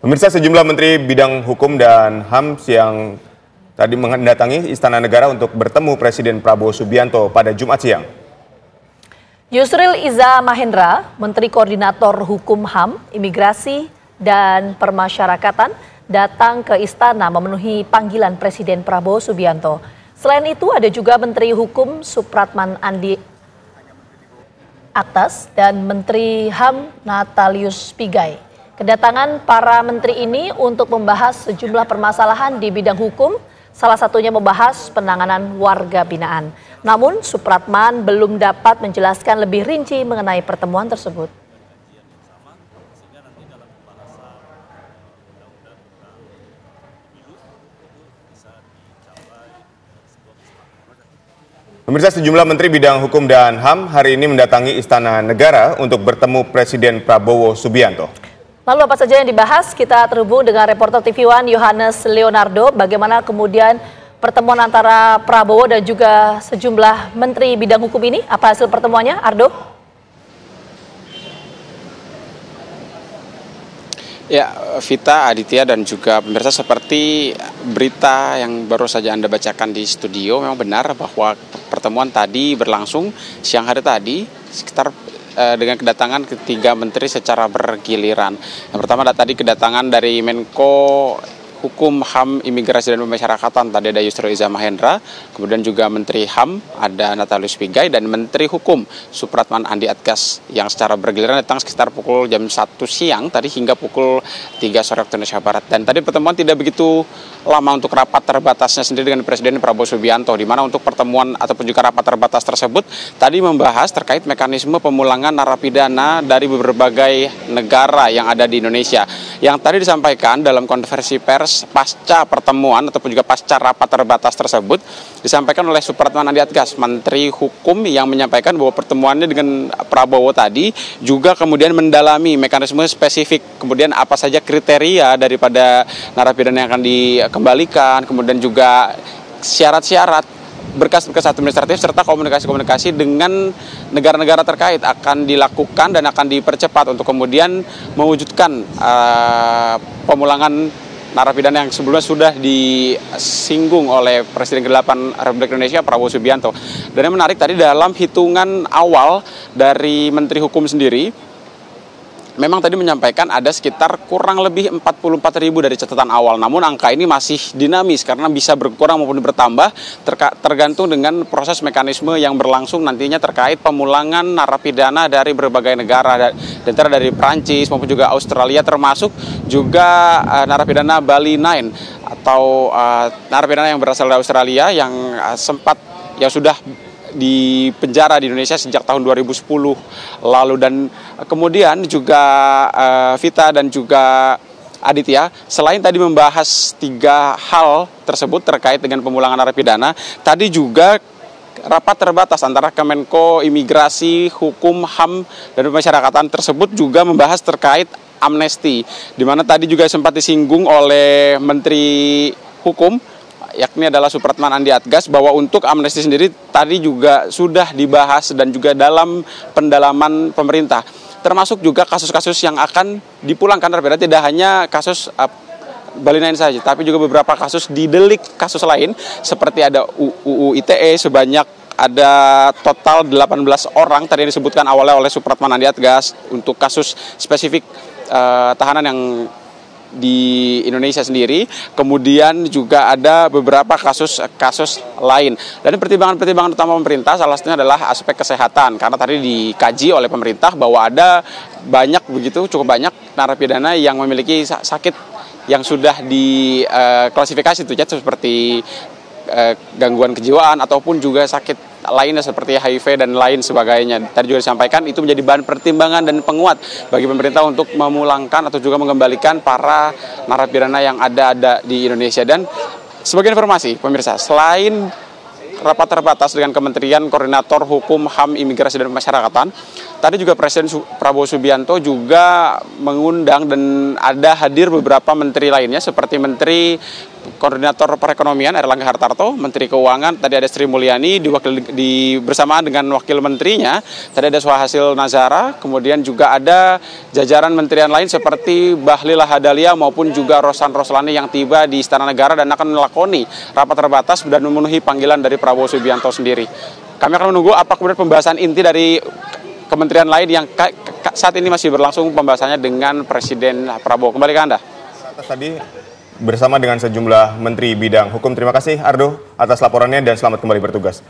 Pemirsa, sejumlah menteri bidang hukum dan HAM yang tadi mendatangi Istana Negara untuk bertemu Presiden Prabowo Subianto pada Jumat siang. Yusril Iza Mahendra, Menteri Koordinator Hukum HAM, Imigrasi, dan Permasyarakatan, datang ke Istana memenuhi panggilan Presiden Prabowo Subianto. Selain itu ada juga Menteri Hukum Supratman Andi Aktas dan Menteri HAM Natalius Pigai. Kedatangan para menteri ini untuk membahas sejumlah permasalahan di bidang hukum, salah satunya membahas penanganan warga binaan. Namun Supratman belum dapat menjelaskan lebih rinci mengenai pertemuan tersebut. Pemirsa, sejumlah menteri bidang hukum dan HAM hari ini mendatangi Istana Negara untuk bertemu Presiden Prabowo Subianto. Lalu apa saja yang dibahas? Kita terhubung dengan reporter TV One Yohanes Leonardo. Bagaimana kemudian pertemuan antara Prabowo dan juga sejumlah menteri bidang hukum ini? Apa hasil pertemuannya, Ardo? Ya, Vita, Aditya, dan juga pemirsa, seperti berita yang baru saja Anda bacakan di studio, memang benar bahwa pertemuan tadi berlangsung siang hari tadi sekitar dengan kedatangan ketiga menteri secara bergiliran. Yang pertama tadi kedatangan dari Menko Hukum, HAM, Imigrasi, dan Pemasyarakatan, tadi ada Yusril Iza Mahendra, kemudian juga Menteri HAM ada Natalius Pigai, dan Menteri Hukum Supratman Andi Aktas yang secara bergiliran datang sekitar pukul jam 1 siang tadi hingga pukul 3 sore waktu Indonesia Barat. Dan tadi pertemuan tidak begitu lama untuk rapat terbatasnya sendiri dengan Presiden Prabowo Subianto, di mana untuk pertemuan ataupun juga rapat terbatas tersebut tadi membahas terkait mekanisme pemulangan narapidana dari berbagai negara yang ada di Indonesia. Yang tadi disampaikan dalam konferensi pers pasca pertemuan ataupun juga pasca rapat terbatas tersebut disampaikan oleh Supratman Andi Aktas, Menteri Hukum, yang menyampaikan bahwa pertemuannya dengan Prabowo tadi juga kemudian mendalami mekanisme spesifik, kemudian apa saja kriteria daripada narapidana yang akan dikembalikan, kemudian juga syarat-syarat, berkas-berkas administratif, serta komunikasi-komunikasi dengan negara-negara terkait akan dilakukan dan akan dipercepat untuk kemudian mewujudkan pemulangan narapidana yang sebelumnya sudah disinggung oleh Presiden ke-8 Republik Indonesia Prabowo Subianto. Dan yang menarik tadi dalam hitungan awal dari Menteri Hukum sendiri, memang tadi menyampaikan ada sekitar kurang lebih 44.000 dari catatan awal. Namun angka ini masih dinamis karena bisa berkurang maupun bertambah tergantung dengan proses mekanisme yang berlangsung nantinya terkait pemulangan narapidana dari berbagai negara, dari Prancis maupun juga Australia, termasuk juga narapidana Bali 9 atau narapidana yang berasal dari Australia yang sudah di penjara di Indonesia sejak tahun 2010 lalu. Dan kemudian juga Vita dan juga Aditya, selain tadi membahas 3 hal tersebut terkait dengan pemulangan narapidana, tadi juga rapat terbatas antara Kemenko Imigrasi, Hukum, HAM, dan Pemasyarakatan tersebut juga membahas terkait amnesti, di mana tadi juga sempat disinggung oleh Menteri Hukum, yakni adalah Supratman Andi Aktas, bahwa untuk amnesti sendiri tadi juga sudah dibahas dan juga dalam pendalaman pemerintah, termasuk juga kasus-kasus yang akan dipulangkan narapidana, tidak hanya kasus Bali 9 saja, tapi juga beberapa kasus di delik kasus lain, seperti ada UU ITE sebanyak ada total 18 orang tadi yang disebutkan awalnya oleh Supratman Andi Aktas untuk kasus spesifik tahanan yang di Indonesia sendiri. Kemudian juga ada beberapa kasus lain. Dan pertimbangan utama pemerintah salah satunya adalah aspek kesehatan, karena tadi dikaji oleh pemerintah bahwa ada cukup banyak narapidana yang memiliki sakit yang sudah diklasifikasi seperti gangguan kejiwaan ataupun juga sakit lainnya seperti HIV dan lain sebagainya. Tadi juga disampaikan itu menjadi bahan pertimbangan dan penguat bagi pemerintah untuk memulangkan atau juga mengembalikan para narapidana yang ada di Indonesia. Dan sebagai informasi pemirsa, selain rapat terbatas dengan Kementerian Koordinator Hukum, HAM, Imigrasi, dan Pemasyarakatan, tadi juga Presiden Prabowo Subianto juga mengundang dan ada hadir beberapa menteri lainnya seperti Menteri Koordinator Perekonomian Airlangga Hartarto, Menteri Keuangan, tadi ada Sri Mulyani bersamaan dengan wakil menterinya, tadi ada Swahasil Nazara, kemudian juga ada jajaran menterian lain seperti Bahlil Lahadalia maupun juga Rosan Roslani yang tiba di Istana Negara dan akan melakoni rapat terbatas dan memenuhi panggilan dari Prabowo Subianto sendiri. Kami akan menunggu apa kemudian pembahasan inti dari kementerian lain yang saat ini masih berlangsung pembahasannya dengan Presiden Prabowo. Kembali ke Anda. Tadi bersama dengan sejumlah menteri bidang hukum. Terima kasih Ardo atas laporannya dan selamat kembali bertugas.